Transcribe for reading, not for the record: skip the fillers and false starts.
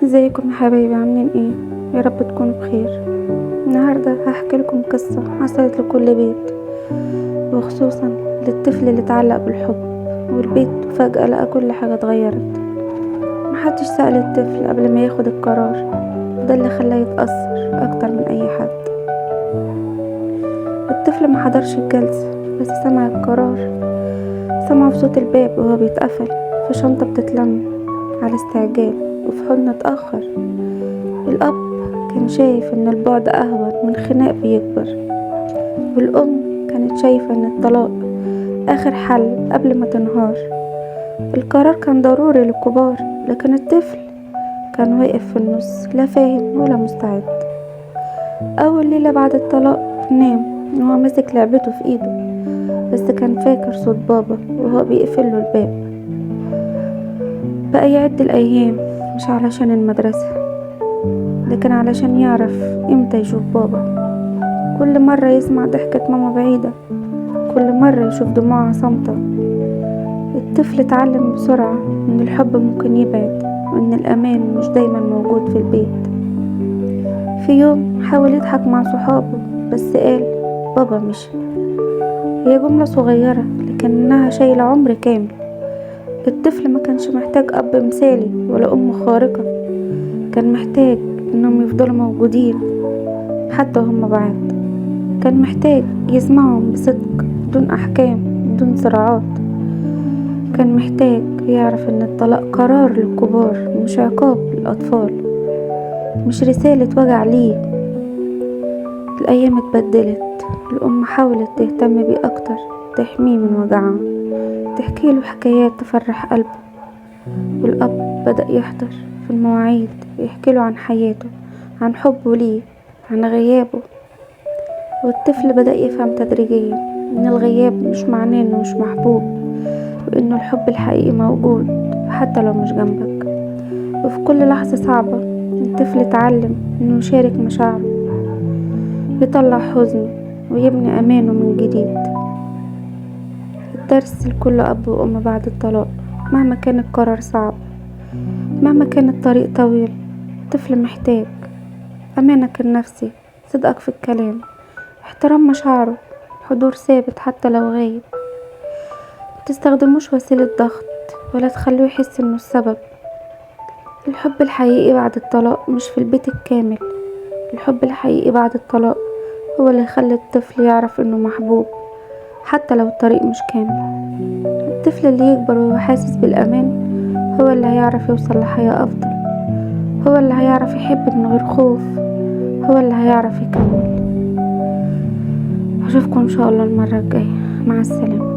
ازيكم يا حبايبي، عاملين ايه؟ يا رب تكونوا بخير. النهارده هحكي لكم قصه حصلت لكل بيت، وخصوصا للطفل اللي اتعلق بالحب والبيت وفجأة لقى كل حاجه اتغيرت. محدش سأل الطفل قبل ما ياخد القرار، وده اللي خلاه يتأثر اكتر من اي حد. الطفل ما حضرش الجلسه، بس سمع القرار. سمعه في صوت الباب وهو بيتقفل، في شنطه بتتلم على استعجال، وفي حضن اتأخر. الأب كان شايف إن البعد أهون من خناق بيكبر، والأم كانت شايفة إن الطلاق آخر حل قبل ما تنهار. القرار كان ضروري للكبار، لكن الطفل كان واقف في النص، لا فاهم ولا مستعد. أول ليلة بعد الطلاق نام وهو ماسك لعبته في إيده، بس كان فاكر صوت بابا وهو بيقفله الباب. بقى يعد الأيام، مش علشان المدرسة، لكن علشان يعرف امتى يشوف بابا. كل مرة يسمع ضحكة ماما بعيدة، كل مرة يشوف دموعها صامتة. الطفل اتعلم بسرعة ان الحب ممكن يبعد، وان الامان مش دايما موجود في البيت. في يوم حاول يضحك مع صحابه، بس قال بابا مشي. هي جملة صغيرة لكنها شايلة عمر كامل. الطفل ما كانش محتاج اب مثالي ولا ام خارقة، كان محتاج انهم يفضلوا موجودين حتى وهم بعاد. كان محتاج يسمعهم بصدق، بدون أحكام، بدون صراعات. كان محتاج يعرف إن الطلاق قرار للكبار، مش عقاب للأطفال، مش رسالة وجع ليه. الأيام اتبدلت، الأم حاولت تهتم بيه أكتر، تحميه من وجعه، تحكيله حكايات تفرح قلبه. والأب بدأ يحضر في المواعيد، يحكيله عن حياته، عن حبه ليه، عن غيابه. والطفل بدأ يفهم تدريجيا إن الغياب مش معناه إنه مش محبوب، وإنه الحب الحقيقي موجود حتى لو مش جنبك. وفي كل لحظة صعبة الطفل اتعلم إنه يشارك مشاعره، يطلع حزنه، ويبني أمانه من جديد. الدرس لكل أب وأم بعد الطلاق: مهما كان القرار صعب، مهما كان الطريق طويل، الطفل محتاج أمانك النفسي، صدقك في الكلام، احترام مشاعره، حضور ثابت حتى لو غايب. متستخدموش وسيلة ضغط، ولا تخلوه يحس انه السبب. الحب الحقيقي بعد الطلاق مش في البيت الكامل، الحب الحقيقي بعد الطلاق هو اللي يخلي الطفل يعرف انه محبوب حتى لو الطريق مش كامل. الطفل اللي يكبر وهو حاسس بالأمان هو اللي هيعرف يوصل لحياة أفضل، هو اللي هيعرف يحب من غير خوف، هو اللي هيعرف يكمل. أشوفكم إن شاء الله المرة الجاية. مع السلامة.